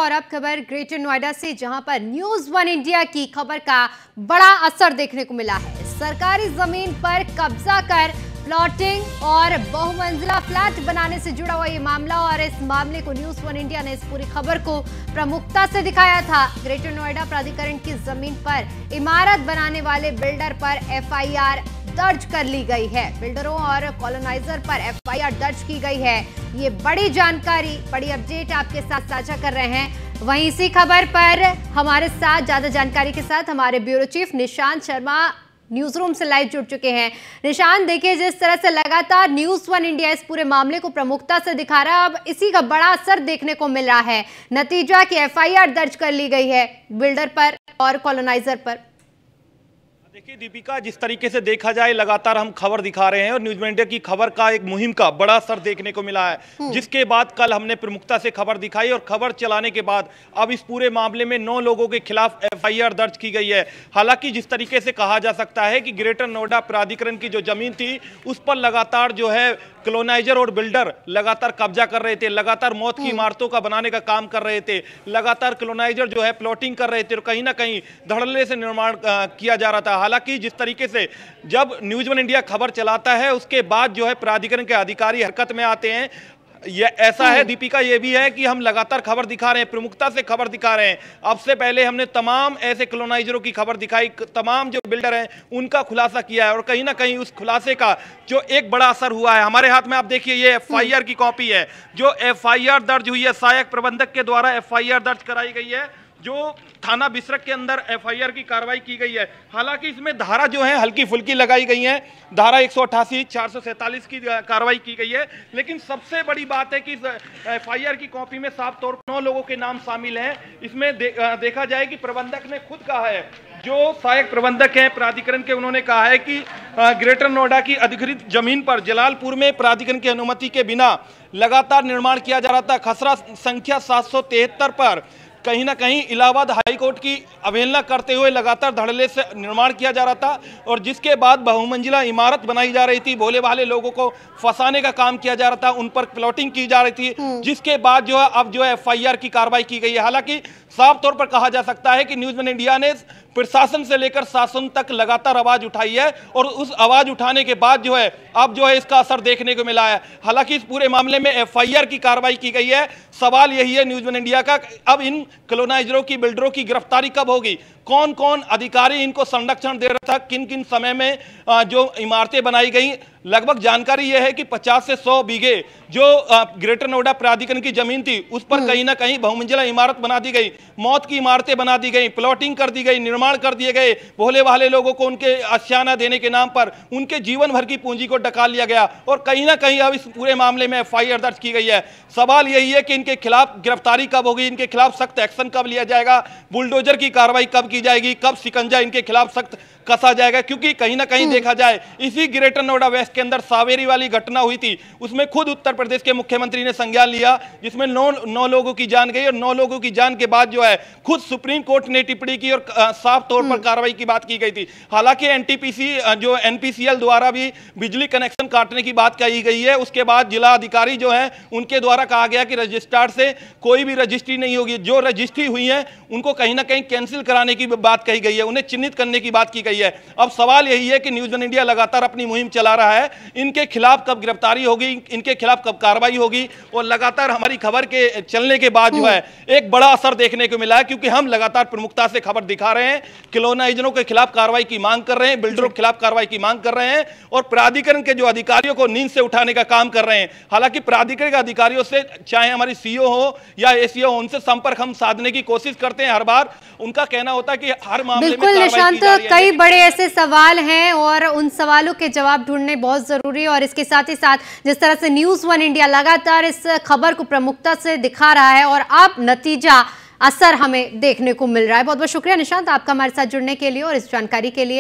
और अब खबर ग्रेटर नोएडा से, जहां पर न्यूज़ वन इंडिया की खबर का बड़ा असर देखने को मिला है। सरकारी जमीन पर कब्जा कर प्लॉटिंग और बहुमंजिला फ्लैट बनाने से जुड़ा हुआ ये मामला, और इस मामले को न्यूज़ वन इंडिया ने इस पूरी खबर को प्रमुखता से दिखाया था। ग्रेटर नोएडा प्राधिकरण की जमीन पर इमारत बनाने वाले बिल्डर पर एफआईआर दर्ज कर ली गई है। बिल्डरों और कॉलोनाइजर पर एफआईआर दर्ज की गई है। ये बड़ी जानकारी, बड़ी अपडेट आपके साथ साझा कर रहे हैं। वहीं इसी खबर पर हमारे साथ ज्यादा जानकारी के साथ हमारे bureau chief Nishant Sharma news room से लाइव जुड़ चुके हैं। निशांत, देखिए जिस तरह से लगातार न्यूज़ वन इंडिया इस पूरे मामले को प्रमुखता से दिखा रहा है, अब इसी का बड़ा असर देखने को मिल रहा है। नतीजा कि एफआईआर दर्ज कर ली गई है बिल्डर पर और कॉलोनाइजर पर। देखिए दीपिका, जिस तरीके से देखा जाए लगातार हम खबर दिखा रहे हैं और न्यूज़ वन इंडिया की खबर का एक मुहिम का बड़ा असर देखने को मिला है, जिसके बाद कल हमने प्रमुखता से खबर दिखाई और खबर चलाने के बाद अब इस पूरे मामले में 9 लोगों के खिलाफ एफआईआर दर्ज की गई है। हालांकि जिस तरीके से कहा जा सकता है कि ग्रेटर नोएडा प्राधिकरण की जो जमीन थी उस पर लगातार जो है कॉलोनाइजर और बिल्डर लगातार कब्जा कर रहे थे, लगातार मौत की इमारतों का बनाने का काम कर रहे थे, लगातार कॉलोनाइजर जो है प्लॉटिंग कर रहे थे और कहीं ना कहीं धड़ल्ले से निर्माण किया जा रहा था। हालांकि जिस तरीके से जब न्यूज़ वन इंडिया खबर चलाता है उसके बाद जो है प्राधिकरण के अधिकारी हरकत में आते हैं। ये ऐसा है दीपिका, ये भी है कि हम लगातार खबर दिखा रहे हैं, प्रमुखता से खबर दिखा रहे हैं। अब से पहले हमने तमाम ऐसे कॉलोनाइजरों की खबर दिखाई, तमाम जो बिल्डर हैं उनका खुलासा किया है और कहीं ना कहीं उस खुलासे का जो एक बड़ा असर हुआ है। हमारे हाथ में आप देखिए ये एफआईआर की कॉपी है, जो एफआईआर दर्ज हुई है, सहायक प्रबंधक के द्वारा एफआईआर दर्ज कराई गई है, जो थाना बिसरक के अंदर एफआईआर की कार्रवाई की गई है। हालांकि इसमें धारा जो है हल्की फुल्की लगाई गई है, धारा 188, 447 की कार्रवाई की गई है। लेकिन सबसे बड़ी बात है कि इस एफआईआर की कॉपी में साफ तौर पर 9 लोगों के नाम शामिल हैं। इसमें देखा जाए कि प्रबंधक ने खुद कहा है, जो सहायक प्रबंधक हैं प्राधिकरण के, उन्होंने कहा है कि ग्रेटर नोएडा की अधिकृत जमीन पर जलालपुर में प्राधिकरण की अनुमति के बिना लगातार निर्माण किया जा रहा था। खसरा संख्या 773 पर कहीं ना कहीं इलाहाबाद हाईकोर्ट की अवहेलना करते हुए लगातार धड़ल्ले से निर्माण किया जा रहा था और जिसके बाद बहुमंजिला इमारत बनाई जा रही थी, भोले भाले लोगों को फंसाने का काम किया जा रहा था, उन पर प्लॉटिंग की जा रही थी, जिसके बाद जो है अब जो है एफआईआर की कार्रवाई की गई है। हालांकि साफ तौर पर कहा जा सकता है कि न्यूज़ वन इंडिया ने प्रशासन से लेकर शासन तक लगातार आवाज उठाई है और उस आवाज उठाने के बाद जो है अब जो है इसका असर देखने को मिला है। हालांकि इस पूरे मामले में एफआईआर की कार्रवाई की गई है। सवाल यही है न्यूज़ वन इंडिया का, अब इन कॉलोनाइजरों की, बिल्डरों की गिरफ्तारी कब होगी? कौन कौन अधिकारी इनको संरक्षण दे रहा था, किन किन समय में जो इमारतें बनाई गई? लगभग जानकारी यह है कि 50 से 100 बीघे जो ग्रेटर नोएडा प्राधिकरण की जमीन थी उस पर कहीं ना कहीं बहुमंजिला इमारत बना दी गई, मौत की इमारतें बना दी गई, प्लॉटिंग कर दी गई, निर्माण कर दिए गए, भोले भाले लोगों को उनके आशियाना देने के नाम पर उनके जीवन भर की पूंजी को डकाल लिया गया और कहीं ना कहीं अब इस पूरे मामले में एफआईआर दर्ज की गई है। सवाल यही है कि इनके खिलाफ गिरफ्तारी कब होगी, इनके खिलाफ सख्त एक्शन कब लिया जाएगा, बुलडोजर की कार्रवाई कब की जाएगी, कब शिकंजा इनके खिलाफ सख्त कसा जाएगा? क्योंकि कहीं ना कहीं देखा जाए इसी ग्रेटर नोएडा वेस्ट के अंदर सावेरी वाली घटना हुई थी, उसमें खुद उत्तर प्रदेश के मुख्यमंत्री ने संज्ञान लिया, जिसमें 9 लोगों की जान गई और 9 लोगों की जान के बाद जो है खुद सुप्रीम कोर्ट ने टिप्पणी की और साफ तौर पर कार्रवाई की बात की गई थी। हालांकि एनटीपीसी जो एनपीसीएल द्वारा भी बिजली कनेक्शन काटने की बात कही गई है। उसके बाद जिला अधिकारी जो है उनके द्वारा कहा गया कि रजिस्ट्रार से कोई भी रजिस्ट्री नहीं होगी, जो रजिस्ट्री हुई है उनको कहीं ना कहीं कैंसिल कराने की बात कही गई है, उन्हें चिन्हित करने की बात की गई है। अब सवाल यही है कि न्यूज़ वन इंडिया लगातार अपनी मुहिम चला रहा है, इनके खिलाफ कब गिरफ्तारी होगी, इनके खिलाफ कब कार्रवाई होगी? और लगातार हमारी खबर के चलने के बाद जो है एक बड़ा असर देखने को मिला है, क्योंकि हम लगातार प्रमुखता से खबर दिखा रहे हैं, कॉलोनाइजरों के खिलाफ कार्रवाई की मांग कर रहे हैं, बिल्डरों के खिलाफ कार्रवाई की मांग कर रहे हैं और प्राधिकरण के जो अधिकारियों को नींद से उठाने का काम कर रहे हैं। हालांकि प्राधिकरण के अधिकारियों से, चाहे हमारी सीओ हो या एसीओ, उनसे संपर्क हम साधने की कोशिश करते हैं हर बार। उनका कहना होता है कि हर मामले में कार्रवाई की जा रही है। कई बड़े ऐसे सवाल हैं और उन सवालों के जवाब ढूंढने बहुत जरूरी है और इसके साथ ही साथ जिस तरह से न्यूज़ वन इंडिया लगातार इस खबर को प्रमुखता से दिखा रहा है और अब नतीजा, असर हमें देखने को मिल रहा है। बहुत बहुत शुक्रिया निशांत आपका हमारे साथ जुड़ने के लिए और इस जानकारी के लिए।